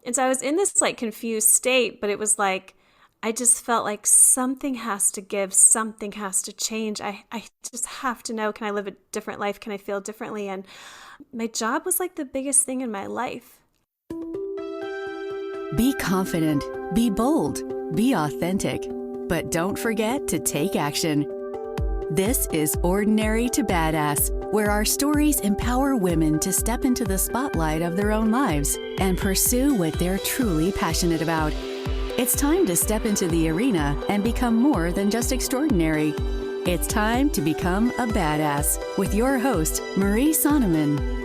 And so I was in this like confused state, but it was like, I just felt like something has to give, something has to change. I just have to know, can I live a different life? Can I feel differently? And my job was like the biggest thing in my life. Be confident, be bold, be authentic, but don't forget to take action. This is Ordinary to Badass, where our stories empower women to step into the spotlight of their own lives and pursue what they're truly passionate about. It's time to step into the arena and become more than just extraordinary. It's time to become a badass with your host, Marie Sonneman.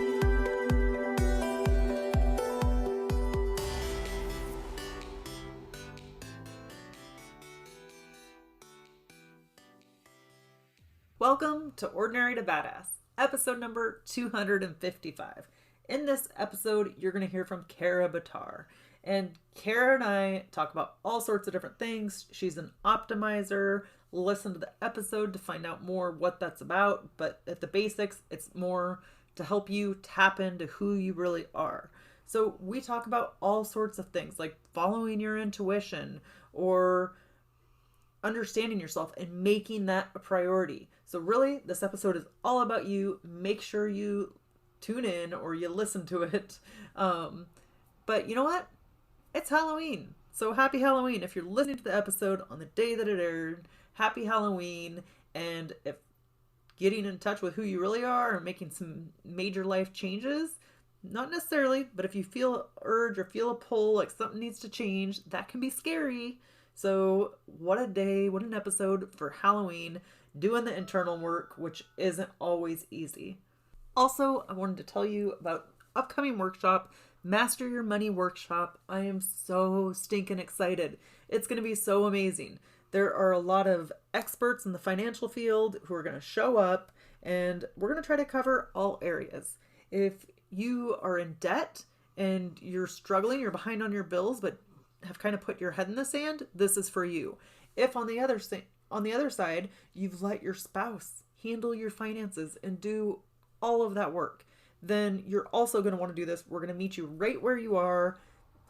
Welcome to Ordinary to Badass, episode number 255. In this episode, you're going to hear from Kara Bitar. And Kara and I talk about all sorts of different things. She's an optimizer. Listen to the episode to find out more what that's about. But at the basics, it's more to help you tap into who you really are. So we talk about all sorts of things like following your intuition or understanding yourself and making that a priority. So really, this episode is all about you. Make sure you tune in or you listen to it. But you know what? It's Halloween. So happy Halloween. If you're listening to the episode on the day that it aired, happy Halloween. And if getting in touch with who you really are or making some major life changes, not necessarily, but if you feel an urge or feel a pull, like something needs to change, that can be scary. So what a day, what an episode for Halloween, doing the internal work, which isn't always easy. Also, I wanted to tell you about upcoming workshop, Master Your Money Workshop. I am so stinking excited. It's going to be so amazing. There are a lot of experts in the financial field who are going to show up, and we're going to try to cover all areas. If you are in debt and you're struggling, you're behind on your bills, but have kind of put your head in the sand, this is for you. If on the other side, you've let your spouse handle your finances and do all of that work, then you're also going to want to do this. We're going to meet you right where you are.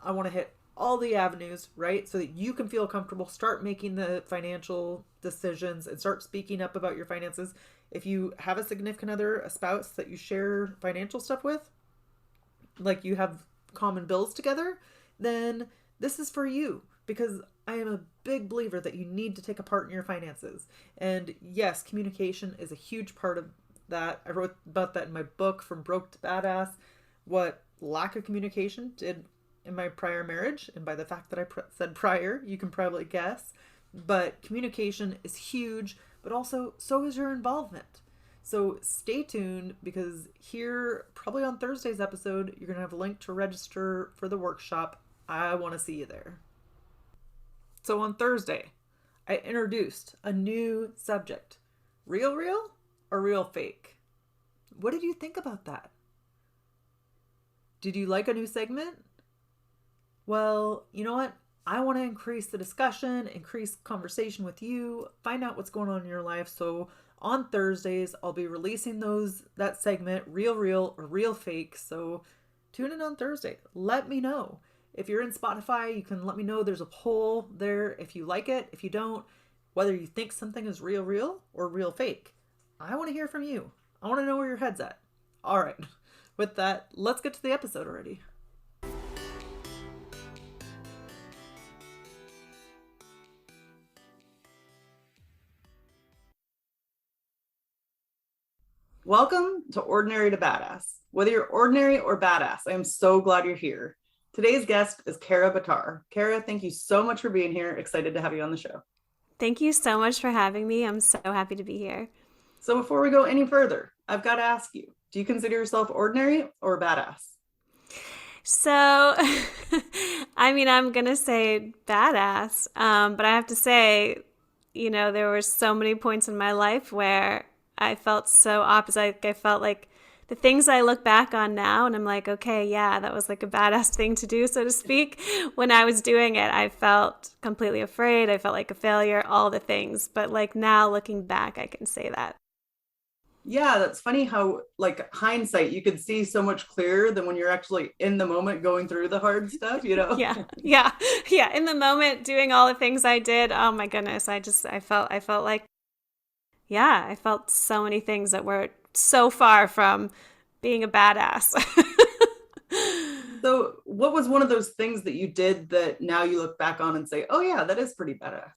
I want to hit all the avenues, right? So that you can feel comfortable, start making the financial decisions and start speaking up about your finances. If you have a significant other, a spouse that you share financial stuff with, like you have common bills together, then this is for you, because I am a big believer that you need to take a part in your finances. And yes, communication is a huge part of that. I wrote about that in my book, From Broke to Badass, what lack of communication did in my prior marriage. And by the fact that I said prior, you can probably guess. But communication is huge, but also so is your involvement. So stay tuned, because here, probably on Thursday's episode, you're going to have a link to register for the workshop. I want to see you there. So on Thursday, I introduced a new subject. Real or real fake? What did you think about that? Did you like a new segment? Well, you know what? I want to increase the discussion, increase conversation with you, find out what's going on in your life. So on Thursdays, I'll be releasing that segment, real or real fake. So tune in on Thursday. Let me know. If you're in Spotify, you can let me know. There's a poll there if you like it. If you don't, whether you think something is real or real fake. I want to hear from you. I want to know where your head's at. All right. With that, let's get to the episode already. Welcome to Ordinary to Badass. Whether you're ordinary or badass, I am so glad you're here. Today's guest is Kara Bitar. Kara, thank you so much for being here. Excited to have you on the show. Thank you so much for having me. I'm so happy to be here. So before we go any further, I've got to ask you, do you consider yourself ordinary or badass? So, I'm going to say badass, but I have to say, there were so many points in my life where I felt so opposite. I felt like the things I look back on now and I'm like, okay, yeah, that was like a badass thing to do, so to speak. When I was doing it, I felt completely afraid. I felt like a failure, all the things. But like now looking back, I can say that. Yeah, that's funny how, like, hindsight, you could see so much clearer than when you're actually in the moment going through the hard stuff, you know? Yeah, yeah, yeah. In the moment, doing all the things I did, oh my goodness, I felt like, yeah, I felt so many things that were so far from being a badass. So, what was one of those things that you did that now you look back on and say, oh, yeah, that is pretty badass?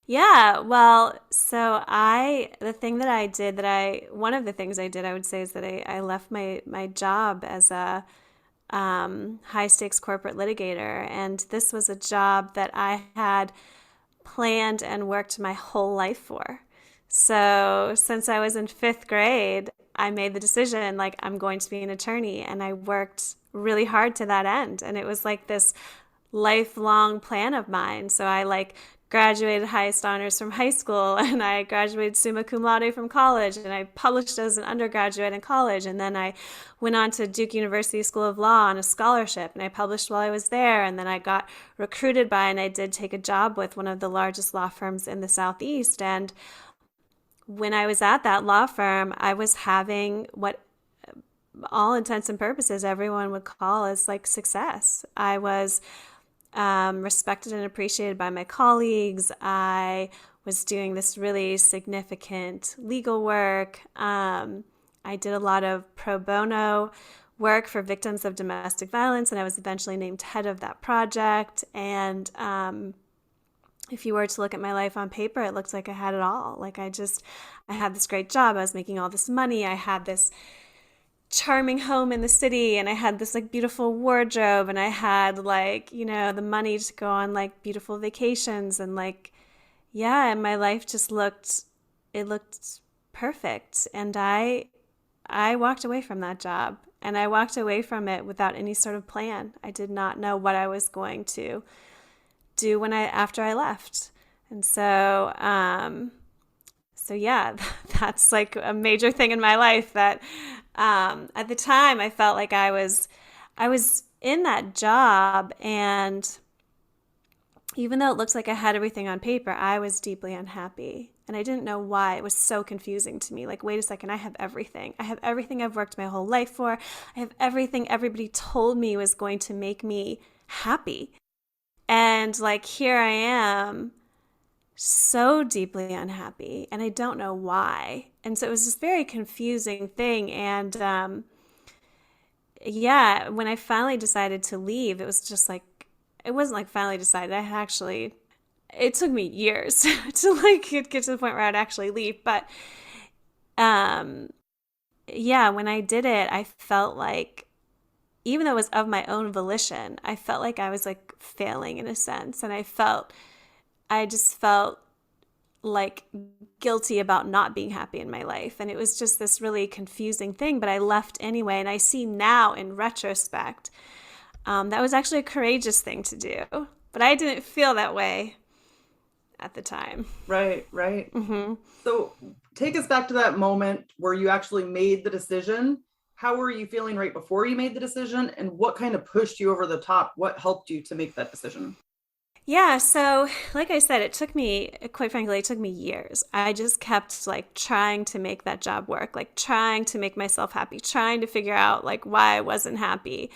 Yeah, well, the thing that I did one of the things I did, I would say, is that I left my job as a high stakes corporate litigator. And this was a job that I had planned and worked my whole life for. So since I was in fifth grade, I made the decision like I'm going to be an attorney, and I worked really hard to that end. And it was like this lifelong plan of mine. So I like graduated highest honors from high school, and I graduated summa cum laude from college, and I published as an undergraduate in college, and then I went on to Duke University School of Law on a scholarship, and I published while I was there, and then I got recruited by, and I did take a job with one of the largest law firms in the Southeast. And when I was at that law firm, I was having what all intents and purposes everyone would call as like success. I was respected and appreciated by my colleagues. I was doing this really significant legal work. I did a lot of pro bono work for victims of domestic violence, and I was eventually named head of that project. And if you were to look at my life on paper, it looked like I had it all. Like I had this great job. I was making all this money. I had this charming home in the city, and I had this like beautiful wardrobe, and I had like, the money to go on like beautiful vacations, and like, yeah, and my life just looked perfect. And I walked away from that job, and I walked away from it without any sort of plan. I did not know what I was going to do after I left. And so yeah, that's like a major thing in my life that at the time I felt like I was in that job, and even though it looked like I had everything on paper, I was deeply unhappy. And I didn't know why. It was so confusing to me. Like, wait a second, I have everything. I have everything I've worked my whole life for. I have everything everybody told me was going to make me happy. And like, here I am, so deeply unhappy, and I don't know why. And so it was this very confusing thing. And yeah, when I finally decided to leave, it was just like, it wasn't like finally decided. It took me years to like get to the point where I'd actually leave. But um, yeah, when I did it, I felt like, even though it was of my own volition, I felt like I was like failing in a sense. And I just felt like guilty about not being happy in my life. And it was just this really confusing thing, but I left anyway. And I see now in retrospect, that was actually a courageous thing to do, but I didn't feel that way at the time. Right, right. Mm-hmm. So, take us back to that moment where you actually made the decision. How were you feeling right before you made the decision? And what kind of pushed you over the top? What helped you to make that decision? Yeah, so like I said, quite frankly, it took me years. I just kept like trying to make that job work, like trying to make myself happy, trying to figure out like why I wasn't happy.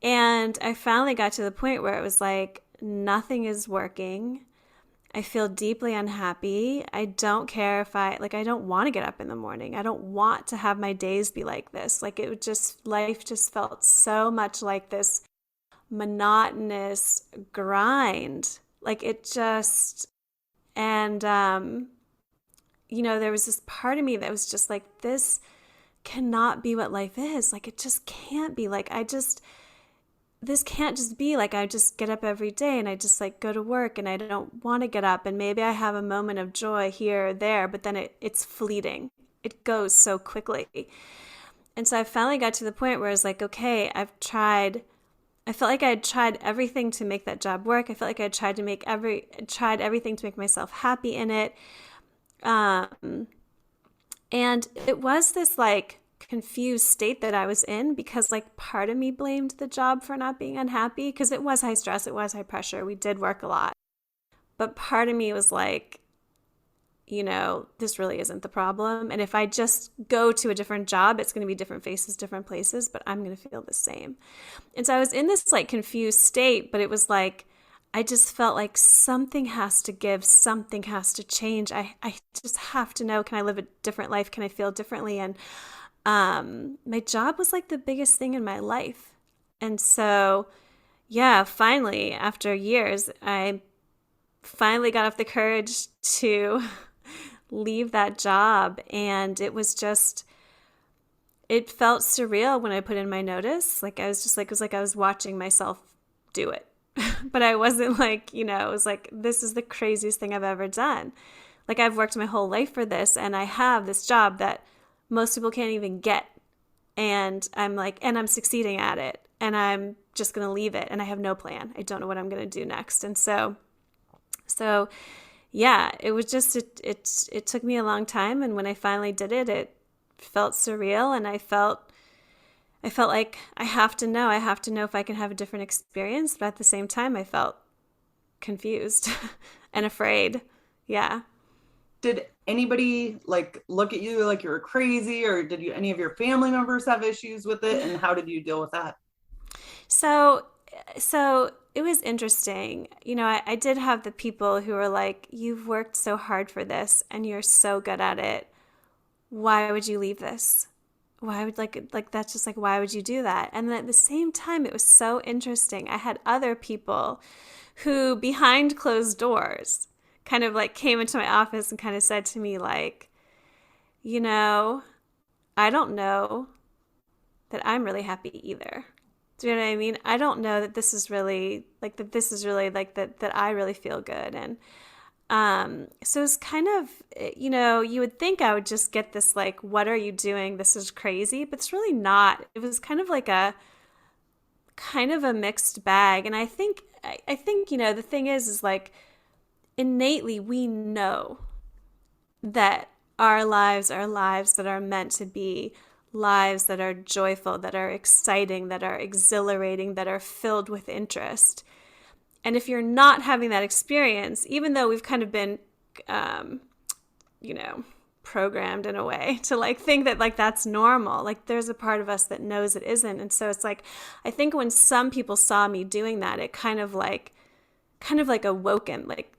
And I finally got to the point where it was like, nothing is working. I feel deeply unhappy. I don't care I don't want to get up in the morning. I don't want to have my days be like this. Like life just felt so much like this monotonous grind. Like it just, and, there was this part of me that was just like, this cannot be what life is. Like, it just can't be. This can't just be like I just get up every day and I just like go to work and I don't want to get up, and maybe I have a moment of joy here or there, but then it's fleeting. It goes so quickly. And so I finally got to the point where I was like, okay, I felt like I had tried everything to make that job work. I felt like I had tried everything to make myself happy in it. And it was this like confused state that I was in, because like part of me blamed the job for not being unhappy, because it was high stress, it was high pressure. We did work a lot. But part of me was like, this really isn't the problem. And if I just go to a different job, it's going to be different faces, different places, but I'm going to feel the same. And so I was in this like confused state, but it was like, I just felt like something has to give, something has to change. I just have to know, can I live a different life? Can I feel differently? And my job was like the biggest thing in my life. And so, yeah, finally, after years, I finally got up the courage to leave that job. And it was just, it felt surreal when I put in my notice. Like I was just like, it was like I was watching myself do it. But I wasn't like, it was like, this is the craziest thing I've ever done. Like I've worked my whole life for this, and I have this job that most people can't even get. And I'm like, and I'm succeeding at it, and I'm just going to leave it. And I have no plan. I don't know what I'm going to do next. And so yeah, it was just, it took me a long time. And when I finally did it, it felt surreal. And I felt like I have to know if I can have a different experience. But at the same time, I felt confused and afraid. Yeah. Did anybody like look at you like you were crazy, or did any of your family members have issues with it? And how did you deal with that? So it was interesting. I did have the people who were like, you've worked so hard for this and you're so good at it. Why would you leave this? Why would that's just like, why would you do that? And then at the same time, it was so interesting. I had other people who behind closed doors kind of like came into my office and kind of said to me like, I don't know that I'm really happy either. Do you know what I mean? I don't know that this is really like that I really feel good. And so it's kind of, you would think I would just get this like, what are you doing? This is crazy, but it's really not. It was kind of like a mixed bag. And I think, the thing is like innately we know that our lives are lives that are meant to be lives that are joyful, that are exciting, that are exhilarating, that are filled with interest. And if you're not having that experience, even though we've kind of been, programmed in a way to like think that like that's normal, like there's a part of us that knows it isn't. And so it's like, I think when some people saw me doing that, it kind of like awoken like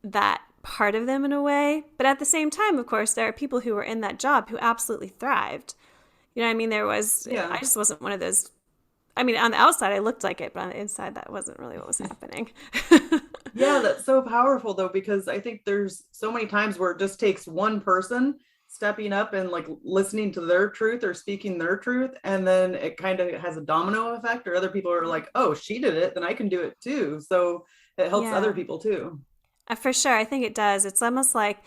that part of them in a way. But at the same time, of course, there are people who were in that job who absolutely thrived. You know what I mean? I just wasn't one of those. I mean, on the outside, I looked like it, but on the inside, that wasn't really what was happening. Yeah, that's so powerful though, because I think there's so many times where it just takes one person stepping up and like listening to their truth or speaking their truth. And then it kind of has a domino effect, or other people are like, oh, she did it, then I can do it too. So it helps other people too. For sure. I think it does. It's almost like,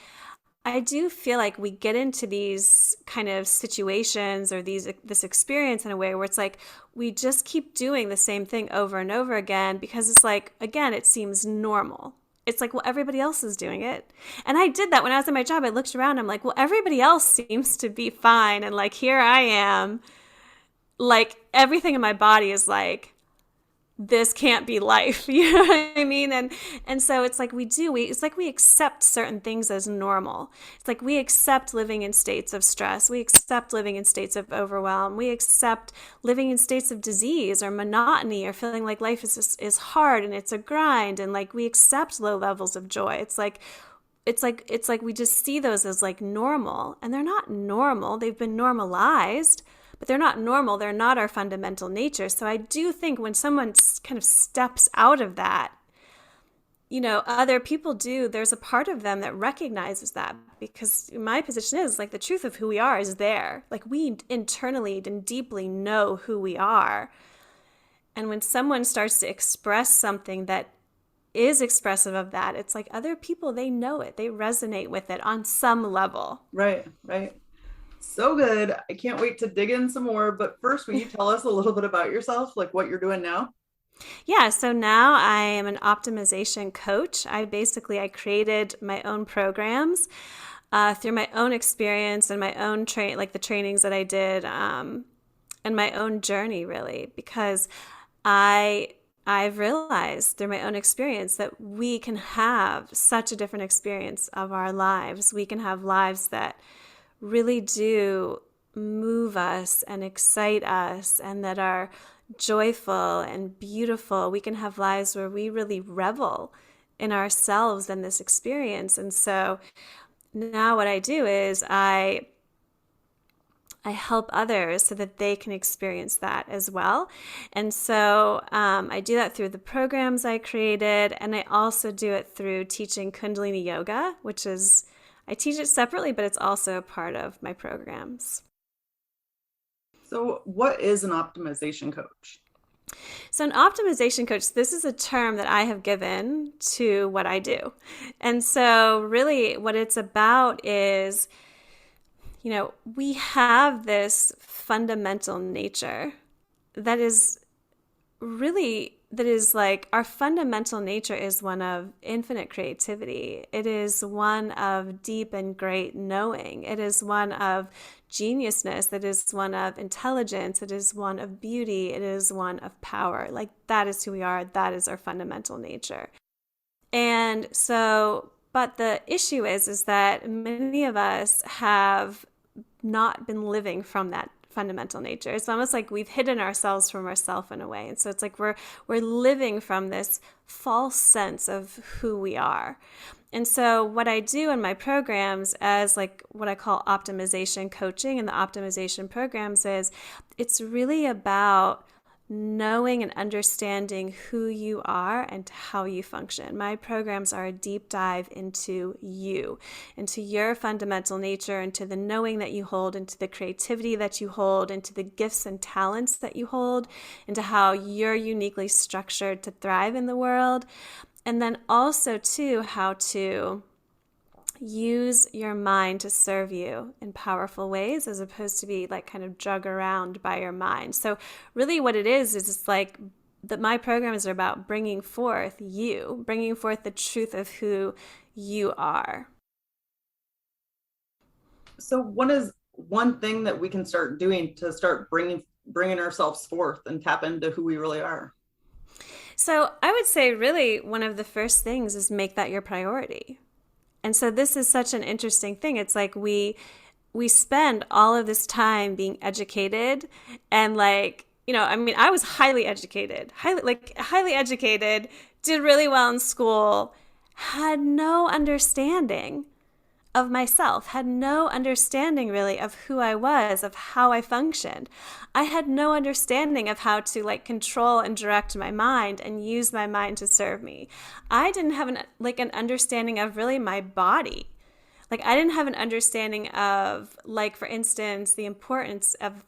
I do feel like we get into these kind of situations or this experience in a way where it's like we just keep doing the same thing over and over again because it's like, again, it seems normal. It's like, well, everybody else is doing it. And I did that when I was at my job. I looked around, I'm like, well, everybody else seems to be fine. And like, here I am, like everything in my body is like, this can't be life. You know what I mean? And so it's like it's like we accept certain things as normal. It's like we accept living in states of stress. We accept living in states of overwhelm. We accept living in states of disease or monotony or feeling like life is hard and it's a grind. And like we accept low levels of joy. It's like we just see those as like normal, and they're not normal. They've been normalized, but they're not normal. They're not our fundamental nature. So I do think when someone kind of steps out of that, other people do, there's a part of them that recognizes that, because my position is like the truth of who we are is there. Like we internally and deeply know who we are. And when someone starts to express something that is expressive of that, it's like other people, they know it. They resonate with it on some level. Right. So good. I can't wait to dig in some more. But first, will you tell us a little bit about yourself, like what you're doing now? Yeah, so now I am an optimization coach. I created my own programs through my own experience and my own the trainings that I did and my own journey, really, because I I've realized through my own experience that we can have such a different experience of our lives. We can have lives that really do move us and excite us and that are joyful and beautiful. We can have lives where we really revel in ourselves and this experience. And so now what I do is I help others so that they can experience that as well. And so I do that through the programs I created, and I also do it through teaching Kundalini Yoga, which is, I teach it separately, but it's also a part of my programs. So, what is an optimization coach? So, an optimization coach, this is a term that I have given to what I do. And so, really, what it's about is, we have this fundamental nature that is like our fundamental nature is one of infinite creativity. It is one of deep and great knowing. It is one of geniusness. It is one of intelligence. It is one of beauty. It is one of power. Like that is who we are. That is our fundamental nature. And so, but the issue is that many of us have not been living from that fundamental nature. It's almost like we've hidden ourselves from ourselves in a way. And so it's like we're living from this false sense of who we are. And so what I do in my programs as like what I call optimization coaching and the optimization programs is it's really about knowing and understanding who you are and how you function. My programs are a deep dive into you, into your fundamental nature, into the knowing that you hold, into the creativity that you hold, into the gifts and talents that you hold, into how you're uniquely structured to thrive in the world. And then also, too, how to use your mind to serve you in powerful ways as opposed to be like kind of drug around by your mind. So really what it is it's like that my programs are about bringing forth you, bringing forth the truth of who you are. So, what is one thing that we can start doing to start bringing ourselves forth and tap into who we really are? So I would say really one of the first things is make that your priority. And so this is such an interesting thing. It's like we spend all of this time being educated and like, I mean, I was highly educated, highly educated, did really well in school, had no understanding of myself, had no understanding really of who I was, of how I functioned. I had no understanding of how to like control and direct my mind and use my mind to serve me. I didn't have an understanding of really my body. Like I didn't have an understanding of like, for instance, the importance of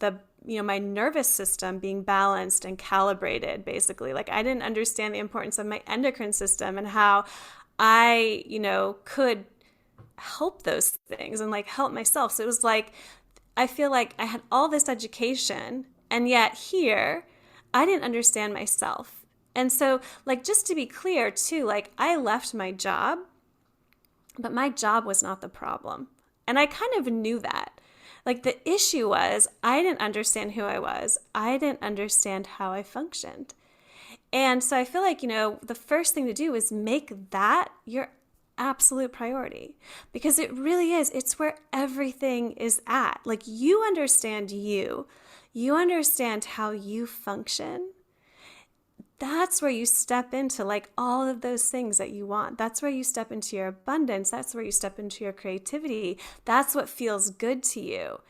my nervous system being balanced and calibrated, basically. Like I didn't understand the importance of my endocrine system and how I, could help those things and like help myself. So it was like, I feel like I had all this education and yet here I didn't understand myself. And so like, just to be clear too, like I left my job, but my job was not the problem. And I kind of knew that. Like the issue was I didn't understand who I was. I didn't understand how I functioned. And so I feel like, the first thing to do is make that your absolute priority because it really is. It's where everything is at. Like you understand you understand how you function. That's where you step into like all of those things that you want. That's where you step into your abundance. That's where you step into your creativity. That's what feels good to you.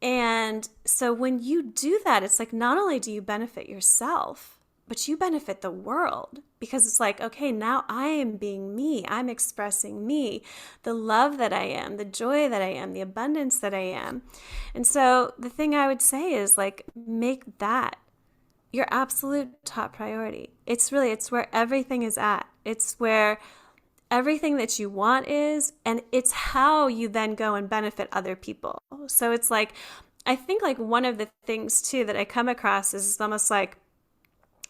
And so when you do that, it's like not only do you benefit yourself, but you benefit the world because it's like, okay, now I am being me. I'm expressing me, the love that I am, the joy that I am, the abundance that I am. And so the thing I would say is like, make that your absolute top priority. It's where everything is at. It's where everything that you want is, and it's how you then go and benefit other people. So it's like, I think like one of the things too that I come across is almost like,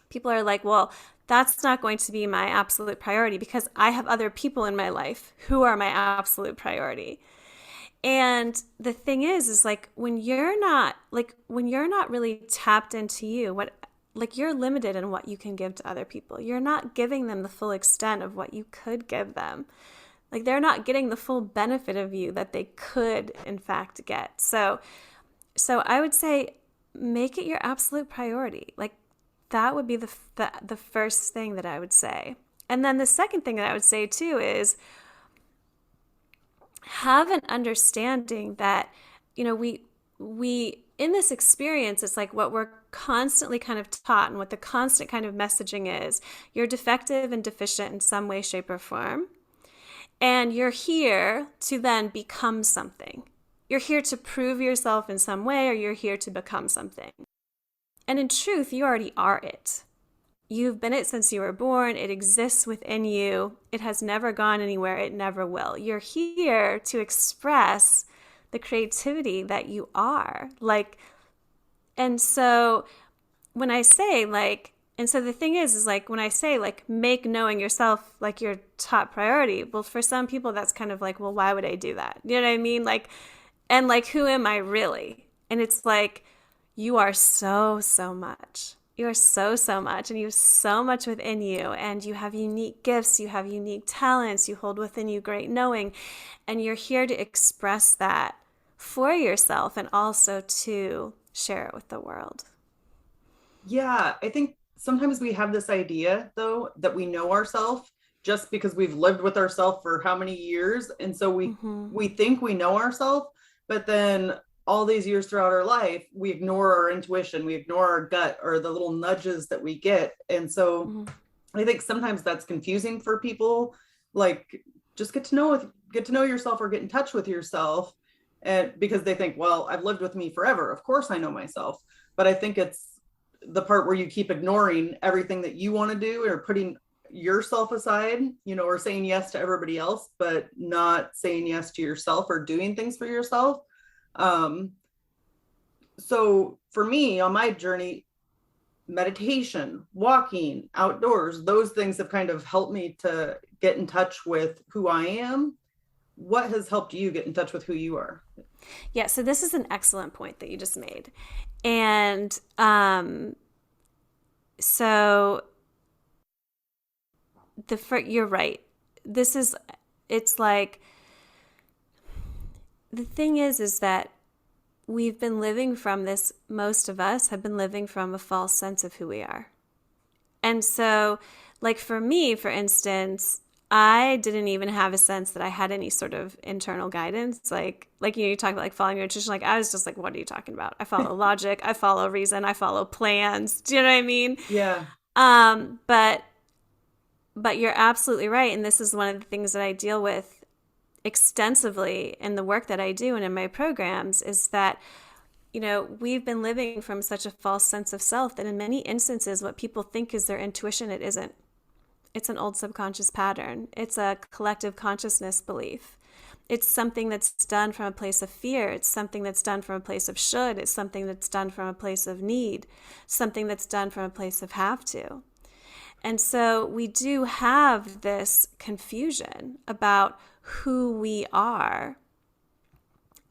people are like, well, that's not going to be my absolute priority because I have other people in my life who are my absolute priority. And the thing is like when you're not really tapped into you, what like you're limited in what you can give to other people. You're not giving them the full extent of what you could give them. Like they're not getting the full benefit of you that they could in fact get. So I would say make it your absolute priority. Like that would be the first thing that I would say. And then the second thing that I would say too is have an understanding that, we in this experience, it's like what we're constantly kind of taught and what the constant kind of messaging is, you're defective and deficient in some way, shape, or form. And you're here to then become something. You're here to prove yourself in some way, or you're here to become something. And in truth, you already are it. You've been it since you were born. It exists within you. It has never gone anywhere. It never will. You're here to express the creativity that you are. And so when I say and so the thing is like when I say make knowing yourself like your top priority, well, for some people that's kind of like, well, why would I do that? You know what I mean? And who am I really? And it's like, you are so much. You are so much, and you have so much within you, and you have unique gifts, you have unique talents, you hold within you great knowing, and you're here to express that for yourself and also to share it with the world. Yeah, I think sometimes we have this idea though that we know ourselves just because we've lived with ourselves for how many years, and so we think we know ourselves, but then all these years throughout our life we ignore our intuition, we ignore our gut or the little nudges that we get. And so I think sometimes that's confusing for people. Like, just get to know yourself, or get in touch with yourself, and because they think, well, I've lived with me forever, of course I know myself. But I think it's the part where you keep ignoring everything that you want to do, or putting yourself aside, or saying yes to everybody else but not saying yes to yourself or doing things for yourself. So for me on my journey, meditation, walking outdoors, those things have kind of helped me to get in touch with who I am. What has helped you get in touch with who you are? Yeah, so this is an excellent point that you just made. And so you're right. It's like, the thing is that we've been living from this, most of us have been living from a false sense of who we are. And so, like for me, for instance, I didn't even have a sense that I had any sort of internal guidance. You talk about following your intuition. Like I was just like, what are you talking about? I follow logic, I follow reason, I follow plans. Do you know what I mean? Yeah. But you're absolutely right. And this is one of the things that I deal with extensively in the work that I do and in my programs, is that, we've been living from such a false sense of self that in many instances, what people think is their intuition, it isn't. It's an old subconscious pattern. It's a collective consciousness belief. It's something that's done from a place of fear. It's something that's done from a place of should. It's something that's done from a place of need. Something that's done from a place of have to. And so we do have this confusion about who we are.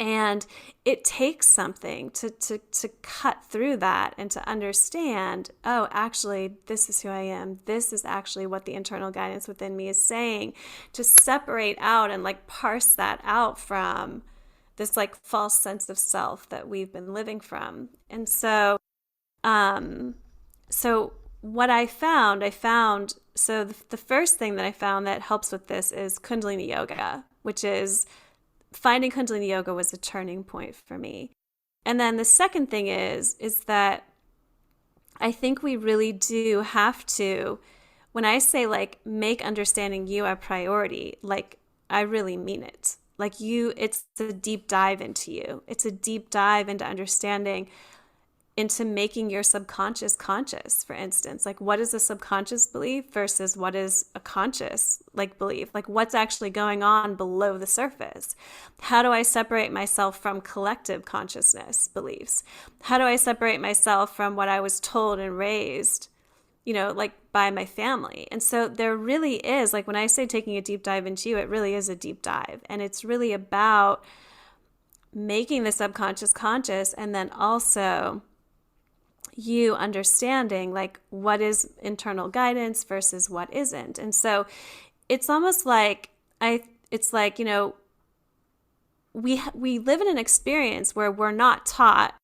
And it takes something to cut through that and to understand, oh, actually, this is who I am. This is actually what the internal guidance within me is saying, to separate out and parse that out from this false sense of self that we've been living from. And so, what I found, so the first thing that I found that helps with this is Kundalini Yoga, which is, finding Kundalini Yoga was a turning point for me. And then the second thing is that I think we really do have to, when I say make understanding you a priority, I really mean it. It's a deep dive into you. It's a deep dive into understanding, into making your subconscious conscious, for instance. What is a subconscious belief versus what is a conscious belief? What's actually going on below the surface? How do I separate myself from collective consciousness beliefs? How do I separate myself from what I was told and raised, by my family? And so there really is, when I say taking a deep dive into you, it really is a deep dive. And it's really about making the subconscious conscious, and then also you understanding like what is internal guidance versus what isn't. And so it's almost like it's like, we live in an experience where we're not taught.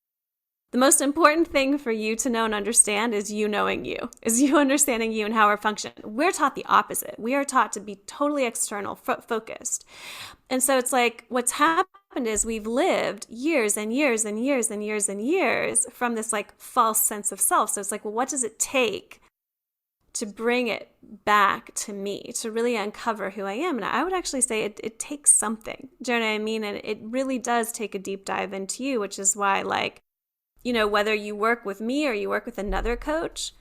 The most important thing for you to know and understand is you knowing you, is you understanding you and how we're functioning. We're taught the opposite. We are taught to be totally external focused. And so it's like what's happened is we've lived years and years and years and years and years from this like false sense of self. So it's like, well, what does it take to bring it back to me, to really uncover who I am? And I would actually say it takes something. Do you know what I mean? And it really does take a deep dive into you, which is why, like, whether you work with me or you work with another coach,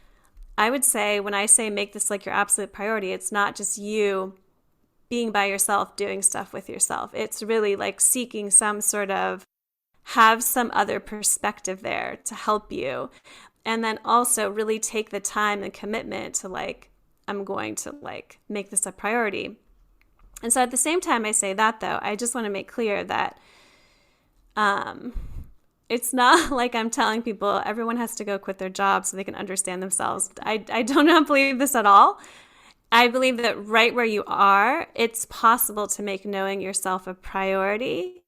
I would say when I say make this like your absolute priority, it's not just you being by yourself doing stuff with yourself. It's really like seeking some sort of, have some other perspective there to help you. And then also really take the time and commitment to like, I'm going to like make this a priority. And so at the same time I say that, though, I just want to make clear that it's not like I'm telling people everyone has to go quit their job so they can understand themselves. I do not believe this at all. I believe that right where you are, it's possible to make knowing yourself a priority.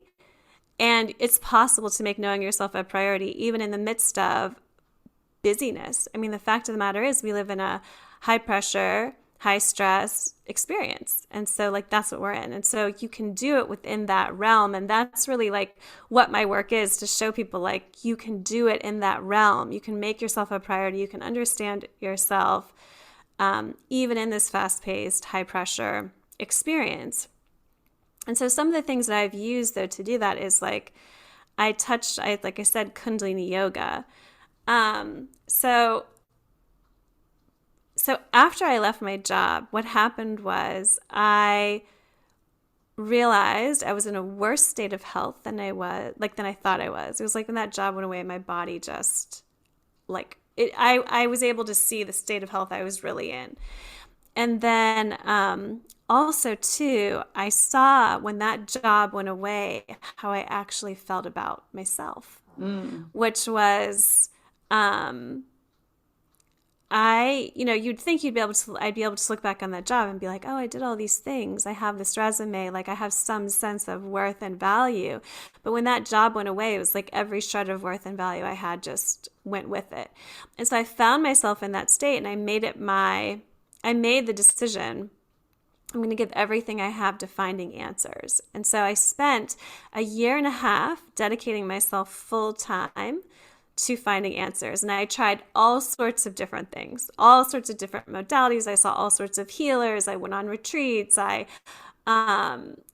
And it's possible to make knowing yourself a priority even in the midst of busyness. I mean, the fact of the matter is we live in a high pressure, high stress experience. And so like that's what we're in. And so you can do it within that realm. And that's really like what my work is, to show people like you can do it in that realm. You can make yourself a priority. You can understand yourself even in this fast-paced, high-pressure experience. And so some of the things that I've used, though, to do that is like like I said, Kundalini yoga. So after I left my job, what happened was I realized I was in a worse state of health than I thought I was. It was like when that job went away, my body just like I was able to see the state of health I was really in. And then also too, I saw when that job went away how I actually felt about myself, which was you'd think I'd be able to look back on that job and be like, oh, I did all these things. I have this resume, like I have some sense of worth and value. But when that job went away, it was like every shred of worth and value I had just went with it. And so I found myself in that state, and I made the decision, I'm going to give everything I have to finding answers. And so I spent a year and a half dedicating myself full time to finding answers. And I tried all sorts of different things, all sorts of different modalities. I saw all sorts of healers. I went on retreats. I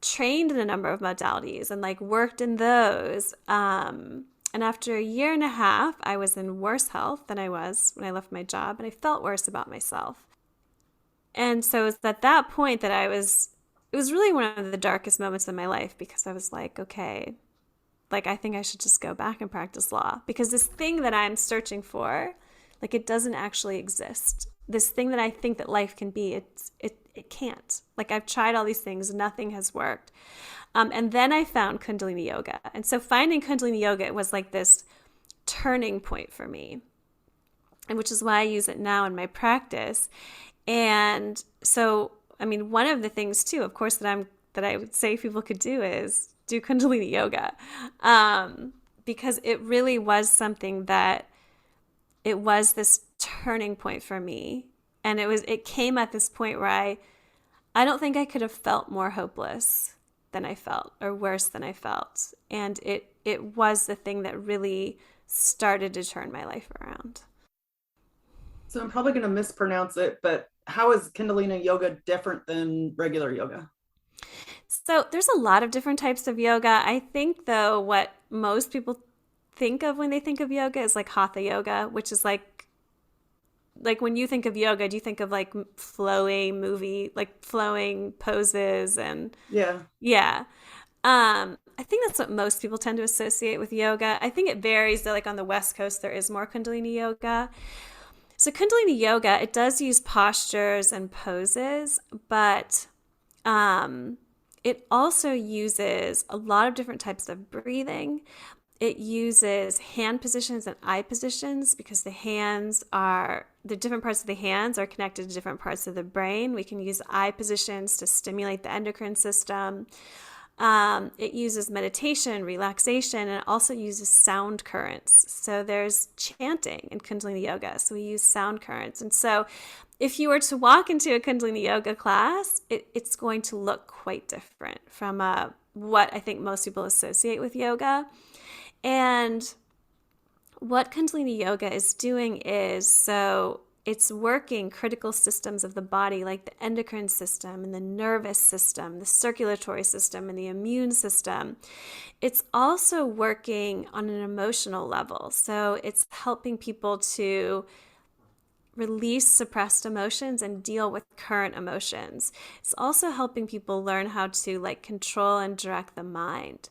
trained in a number of modalities and like worked in those. And after a year and a half, I was in worse health than I was when I left my job, and I felt worse about myself. And so it's at that point that it was really one of the darkest moments of my life, because I was like, okay, like I think I should just go back and practice law, because this thing that I'm searching for, like it doesn't actually exist. This thing that I think that life can be, it can't. Like I've tried all these things, nothing has worked. And then I found Kundalini yoga. And so finding Kundalini yoga was like this turning point for me, and which is why I use it now in my practice. And so, I mean, one of the things too, of course, that I would say people could do is do Kundalini yoga, because it really was something that it was this turning point for me. And it came at this point where I don't think I could have felt more hopeless than I felt, or worse than I felt. And it was the thing that really started to turn my life around. So I'm probably going to mispronounce it, but how is Kundalini yoga different than regular yoga? So there's a lot of different types of yoga. I think, though, what most people think of when they think of yoga is like hatha yoga, which is like when you think of yoga, do you think of like flowing poses and yeah. I think that's what most people tend to associate with yoga. I think it varies, though. Like on the West Coast, there is more Kundalini yoga. So Kundalini yoga, it does use postures and poses, but it also uses a lot of different types of breathing. It uses hand positions and eye positions because the different parts of the hands are connected to different parts of the brain. We can use eye positions to stimulate the endocrine system. It uses meditation, relaxation, and it also uses sound currents. So there's chanting in Kundalini Yoga. So we use sound currents. And so if you were to walk into a Kundalini Yoga class, it's going to look quite different from what I think most people associate with yoga. And what Kundalini Yoga is doing is, so it's working critical systems of the body like the endocrine system and the nervous system, the circulatory system, and the immune system. It's also working on an emotional level. So it's helping people to release suppressed emotions and deal with current emotions. It's also helping people learn how to like control and direct the mind.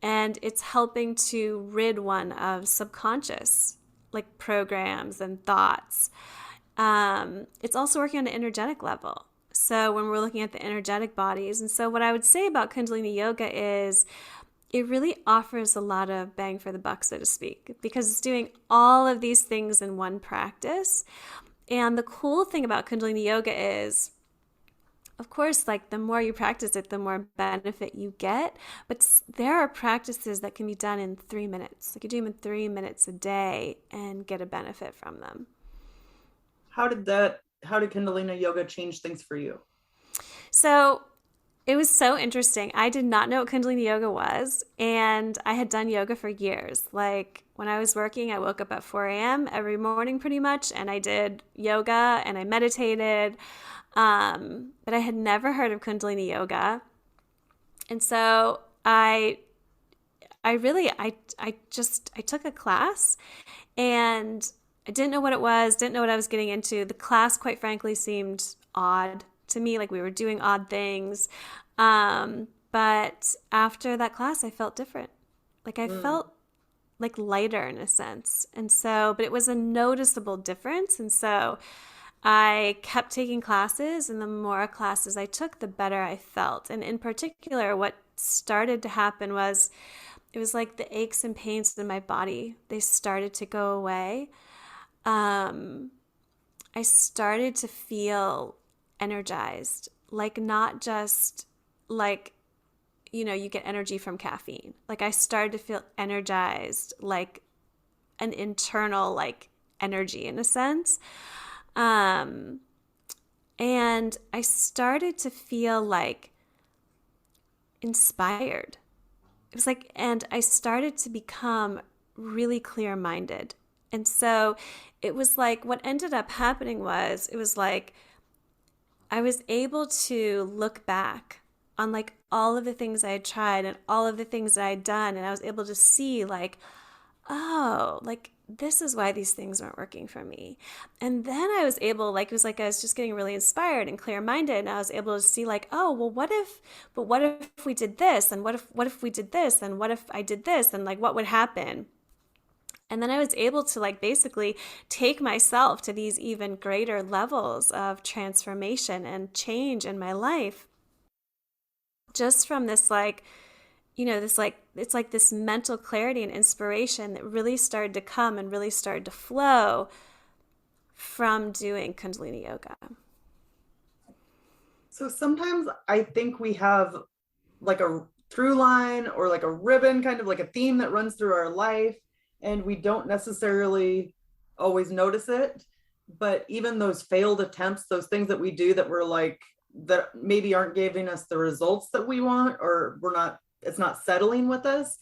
And it's helping to rid one of subconscious like programs and thoughts. It's also working on an energetic level. So when we're looking at the energetic bodies, and so what I would say about Kundalini Yoga is it really offers a lot of bang for the buck, so to speak, because it's doing all of these things in one practice. And the cool thing about Kundalini Yoga is, of course, like the more you practice it, the more benefit you get. But there are practices that can be done in 3 minutes. Like you do them in 3 minutes a day and get a benefit from them. How did Kundalini Yoga change things for you? So it was so interesting. I did not know what Kundalini Yoga was, and I had done yoga for years. Like when I was working, I woke up at 4 a.m. every morning pretty much, and I did yoga and I meditated. But I had never heard of Kundalini Yoga. And so I took a class and I didn't know what it was, didn't know what I was getting into. The class, quite frankly, seemed odd to me, like we were doing odd things. But after that class, I felt different. Like I felt like lighter in a sense. And so, but it was a noticeable difference. And so I kept taking classes, and the more classes I took, the better I felt. And in particular, what started to happen was it was like the aches and pains in my body, they started to go away. I started to feel energized, like not just like, you get energy from caffeine. Like I started to feel energized, like an internal like energy in a sense. And I started to feel like inspired. It was like, and I started to become really clear-minded. And so it was like, what ended up happening was, it was like, I was able to look back on like all of the things I had tried and all of the things that I had done. And I was able to see like, oh, like this is why these things weren't working for me. And then I was able, like, it was like I was just getting really inspired and clear-minded. And I was able to see like, oh, well, what if we did this? And what if we did this? And what if I did this? And like, what would happen? And then I was able to like basically take myself to these even greater levels of transformation and change in my life just from this like, this like, it's like this mental clarity and inspiration that really started to come and really started to flow from doing Kundalini Yoga. So sometimes I think we have like a through line or like a ribbon, kind of like a theme that runs through our life, and we don't necessarily always notice it. But even those failed attempts, those things that we do that we're like, that maybe aren't giving us the results that we want, or it's not settling with us,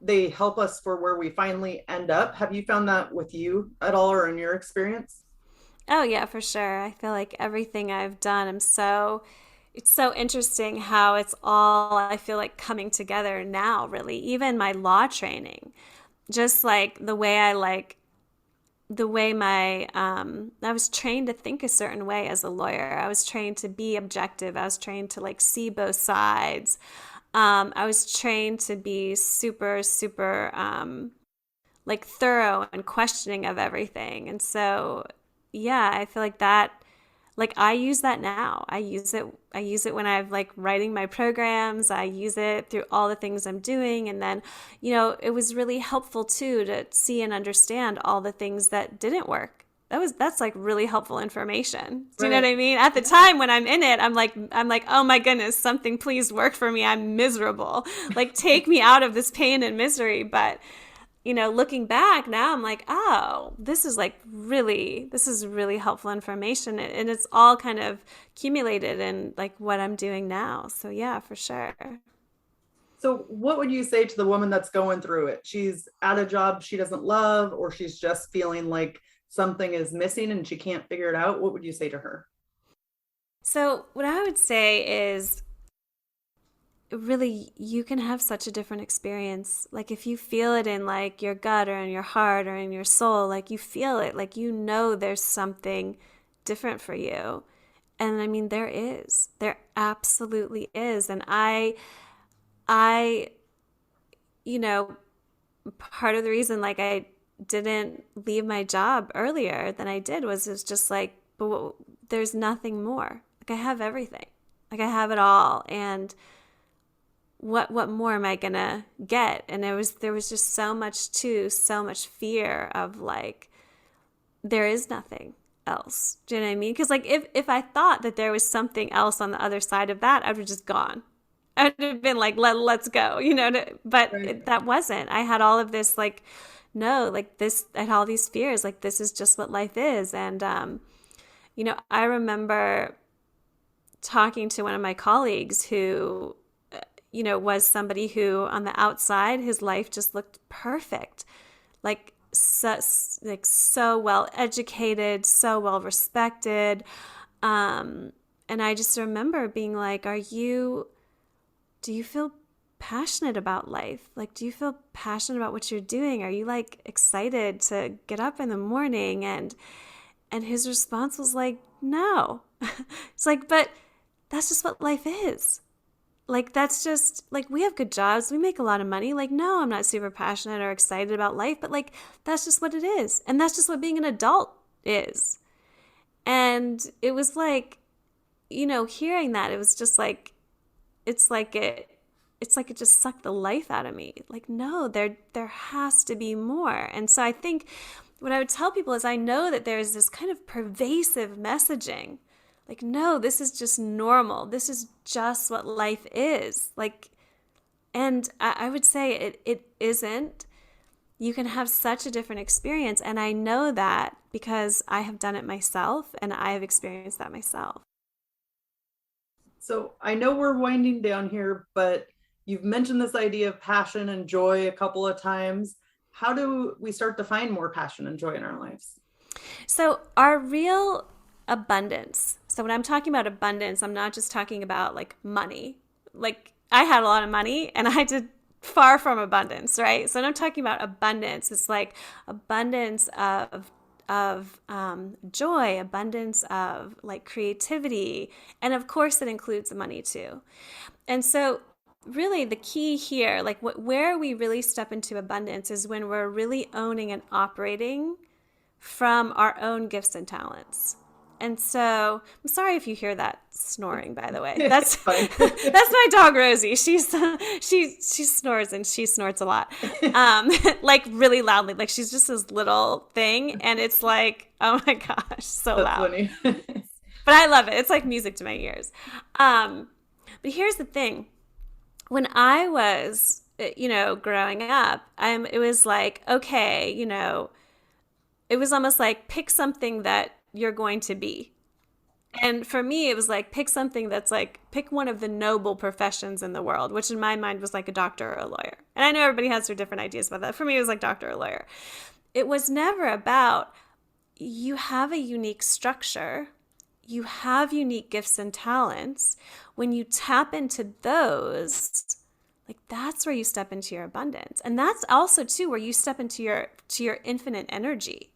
they help us for where we finally end up. Have you found that with you at all, or in your experience? Oh yeah, for sure. I feel like everything I've done, it's so interesting how it's all, I feel like, coming together now, really. Even my law training, just like the way I was trained to think a certain way as a lawyer. I was trained to be objective. I was trained to like see both sides. I was trained to be super, super like thorough and questioning of everything. And so, yeah, I feel like that like I use that now. I use it when I'm like writing my programs. I use it through all the things I'm doing. And then, it was really helpful too to see and understand all the things that didn't work. That's like really helpful information. Do you know what Right. I mean? At the time when I'm in it, I'm like, oh my goodness, something please work for me. I'm miserable. Like take me out of this pain and misery. But looking back now, I'm like, oh, this is really helpful information. And it's all kind of accumulated in like what I'm doing now. So yeah, for sure. So, what would you say to the woman that's going through it? She's at a job she doesn't love, or she's just feeling like something is missing and she can't figure it out. What would you say to her? So what I would say is really you can have such a different experience. Like if you feel it in like your gut or in your heart or in your soul, like you feel it, like there's something different for you. And I mean there absolutely is. And I you know part of the reason like I didn't leave my job earlier than I did was it's just like, but there's nothing more. Like I have everything. Like I have it all. And what more am I gonna get? And there was just so much fear of like there is nothing else. Do you know what I mean? Because like if I thought that there was something else on the other side of that, I would have just gone. I would have been like, let's go, but Right. that wasn't. I had all of this like, no, like this, I had all these fears, like this is just what life is. And, I remember talking to one of my colleagues who, was somebody who on the outside, his life just looked perfect. Like, so well educated, so well respected. And I just remember being like, do you feel passionate about life? Like, do you feel passionate about what you're doing? Are you like excited to get up in the morning? And his response was like, no. It's like, but that's just what life is. Like, that's just like, we have good jobs. We make a lot of money. Like, no, I'm not super passionate or excited about life, but like, that's just what it is. And that's just what being an adult is. And it was like, hearing that, it was just like, it's like it just sucked the life out of me. Like, no, there has to be more. And so I think what I would tell people is I know that there's this kind of pervasive messaging. Like, no, this is just normal. This is just what life is. Like, and I would say it isn't. You can have such a different experience. And I know that because I have done it myself and I have experienced that myself. So, I know we're winding down here, but you've mentioned this idea of passion and joy a couple of times. How do we start to find more passion and joy in our lives? So, our real abundance. So, when I'm talking about abundance, I'm not just talking about like money. Like, I had a lot of money and I did far from abundance, right? So, when I'm talking about abundance, it's like abundance of joy, abundance of like creativity, and of course, it includes money too. And so, really, the key here, like where we really step into abundance, is when we're really owning and operating from our own gifts and talents. And so I'm sorry if you hear that snoring, by the way. It's That's fine. that's my dog Rosie. She snores and she snorts a lot. Like really loudly. Like she's just this little thing and it's like, oh my gosh, so That's loud. funny. But I love it. It's like music to my ears. But here's the thing. When I was, growing up, it was like, okay, it was almost like pick something that you're going to be. And for me, it was like pick something that's like pick one of the noble professions in the world, which in my mind was like a doctor or a lawyer. And I know everybody has their different ideas about that. For me, it was like doctor or lawyer. It was never about you have a unique structure, you have unique gifts and talents. When you tap into those, like that's where you step into your abundance. And that's also too where you step into your infinite energy.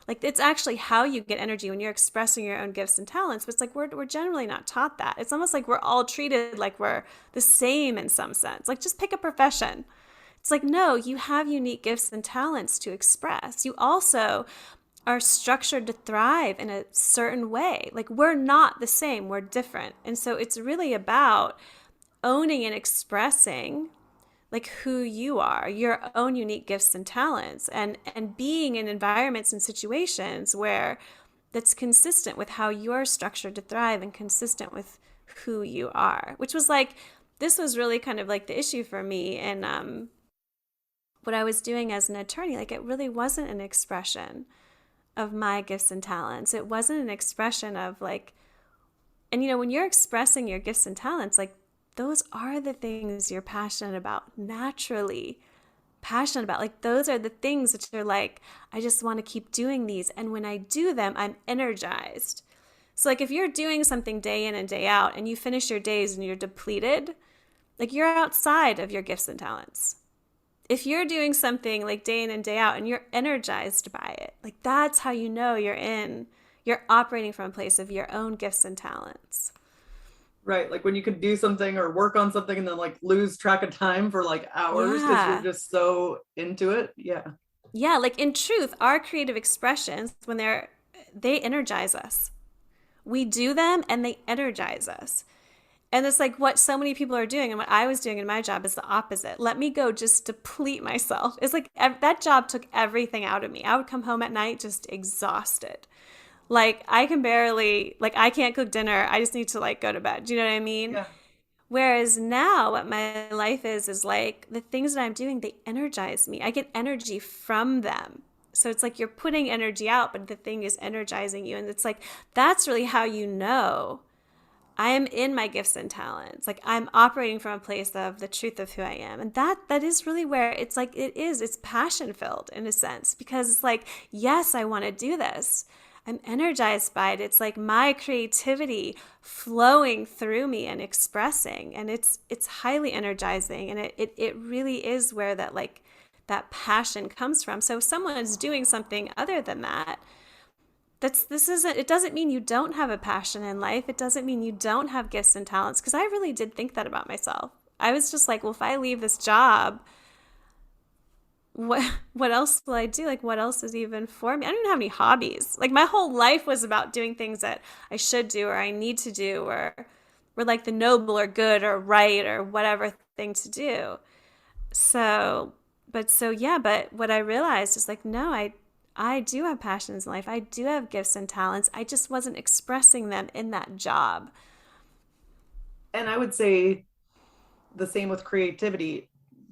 Like it's actually how you get energy when you're expressing your own gifts and talents. But it's like we're generally not taught that. It's almost like we're all treated like we're the same in some sense. Like just pick a profession. It's like, no, you have unique gifts and talents to express. You also are structured to thrive in a certain way. Like we're not the same, we're different. And so it's really about owning and expressing like who you are, your own unique gifts and talents, and being in environments and situations where that's consistent with how you're structured to thrive and consistent with who you are, which was like, this was really kind of like the issue for me. And what I was doing as an attorney, like it really wasn't an expression of my gifts and talents. It wasn't an expression of like, and you know, when you're expressing your gifts and talents, like those are the things you're passionate about, naturally passionate about. Like those are the things that you're like, I just want to keep doing these. And when I do them, I'm energized. So like if you're doing something day in and day out and you finish your days and you're depleted, like you're outside of your gifts and talents. If you're doing something like day in and day out and you're energized by it, like that's how you know you're operating from a place of your own gifts and talents. Right. Like when you could do something or work on something and then like lose track of time for like hours because you're Yeah. just so into it. Yeah. Yeah, like in truth, our creative expressions, when they energize us. We do them and they energize us. And it's like what so many people are doing and what I was doing in my job is the opposite. Let me go just deplete myself. It's like that job took everything out of me. I would come home at night just exhausted. Like I can barely, like I can't cook dinner. I just need to like go to bed. Do you know what I mean? Yeah. Whereas now what my life is like the things that I'm doing, they energize me. I get energy from them. So it's like you're putting energy out, but the thing is energizing you. And it's like, that's really how you know I am in my gifts and talents. Like I'm operating from a place of the truth of who I am. And that is really where it's like, it's passion filled in a sense, because it's like, yes, I want to do this. I'm energized by it. It's like my creativity flowing through me and expressing. And it's highly energizing. And it really is where that like that passion comes from. So if someone is doing something other than that, it doesn't mean you don't have a passion in life. It doesn't mean you don't have gifts and talents. Because I really did think that about myself. I was just like, well, if I leave this job, what else will I do? Like, what else is even for me? I don't even have any hobbies. Like, my whole life was about doing things that I should do or I need to do or were like the noble or good or right or whatever thing to do. So, but what I realized is like, no, I do have passions in life. I do have gifts and talents. I just wasn't expressing them in that job. And I would say the same with creativity.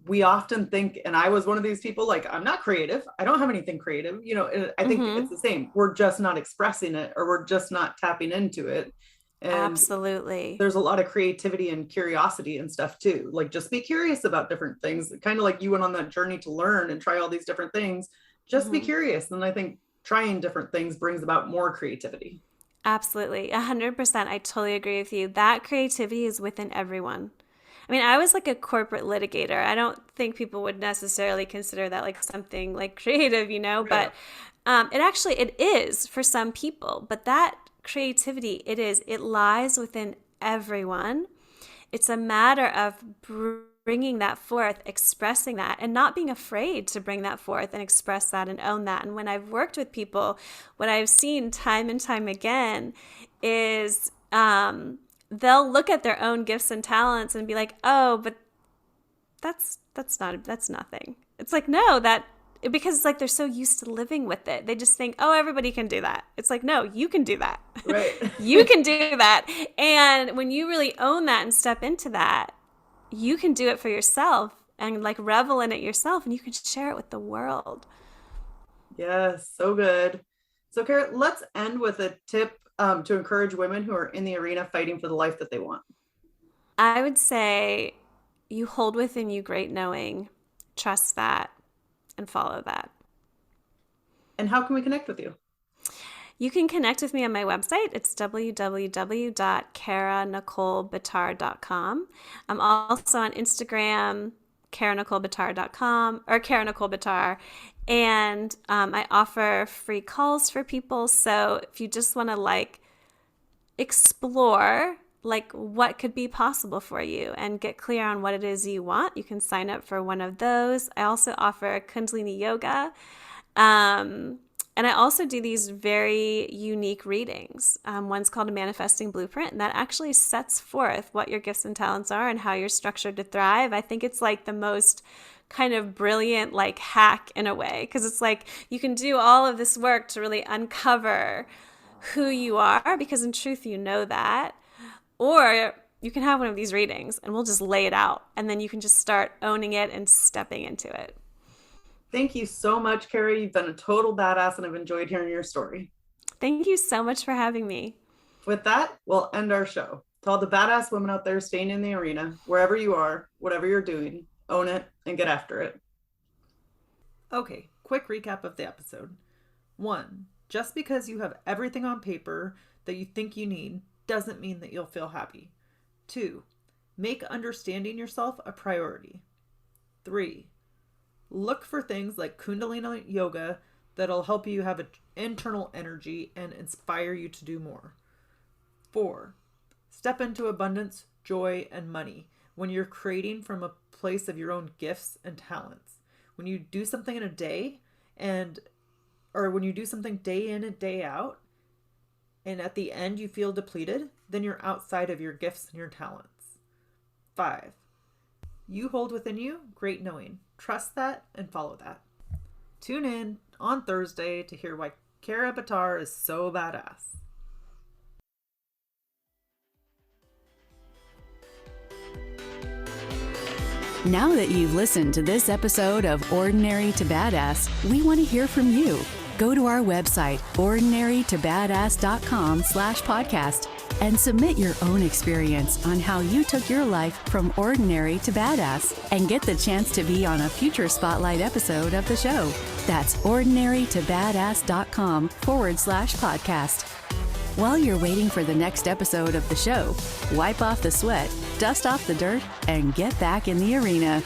We often think, and I was one of these people, like, I'm not creative. I don't have anything creative. You know, and I think Mm-hmm. it's the same. We're just not expressing it or we're just not tapping into it. And Absolutely. there's a lot of creativity and curiosity and stuff too. Like just be curious about different things. Kind of like you went on that journey to learn and try all these different things. Just be Mm-hmm. curious. And I think trying different things brings about more creativity. Absolutely. 100%. I totally agree with you. That creativity is within everyone. I mean, I was like a corporate litigator. I don't think people would necessarily consider that like something like creative, you know, Right. but it is for some people. But that creativity, it lies within everyone. It's a matter of bringing that forth, expressing that, and not being afraid to bring that forth and express that and own that. And when I've worked with people, what I've seen time and time again is they'll look at their own gifts and talents and be like, "Oh, but that's nothing." It's like, no, that because it's like they're so used to living with it. They just think, "Oh, everybody can do that." It's like, "No, you can do that." Right. You can do that. And when you really own that and step into that, you can do it for yourself and like revel in it yourself and you can share it with the world. Yes, so good. So, Kara, let's end with a tip to encourage women who are in the arena fighting for the life that they want. I would say you hold within you great knowing, trust that, and follow that. And how can we connect with you? You can connect with me on my website. It's www.karanicolebitar.com. I'm also on Instagram, karanicolebitar.com or Kara Nicole Bitar. And I offer free calls for people. So if you just want to like explore like what could be possible for you and get clear on what it is you want, you can sign up for one of those. I also offer Kundalini yoga. Um, And I also do these very unique readings. One's called a manifesting blueprint, and that actually sets forth what your gifts and talents are and how you're structured to thrive. I think it's like the most kind of brilliant like hack in a way, because it's like you can do all of this work to really uncover who you are, because in truth you know that. Or you can have one of these readings and we'll just lay it out, and then you can just start owning it and stepping into it. Thank you so much, Kara. You've been a total badass, and I've enjoyed hearing your story. Thank you so much for having me. With that, we'll end our show. To all the badass women out there staying in the arena, wherever you are, whatever you're doing, own it and get after it. Okay, quick recap of the episode. 1. Just because you have everything on paper that you think you need doesn't mean that you'll feel happy. 2. Make understanding yourself a priority. 3. Look for things like Kundalini yoga that'll help you have an internal energy and inspire you to do more. 4. Step into abundance, joy, and money when you're creating from a place of your own gifts and talents. When you do something in a day or when you do something day in and day out, and at the end you feel depleted, then you're outside of your gifts and your talents. 5. You hold within you great knowing. Trust that and follow that. Tune in on Thursday to hear why Kara Bitar is so badass. Now that you've listened to this episode of Ordinary to Badass, we want to hear from you. Go to our website, ordinarytobadass.com/podcast, and submit your own experience on how you took your life from ordinary to badass, and get the chance to be on a future spotlight episode of the show. That's ordinarytobadass.com/podcast. While you're waiting for the next episode of the show, wipe off the sweat, dust off the dirt, and get back in the arena.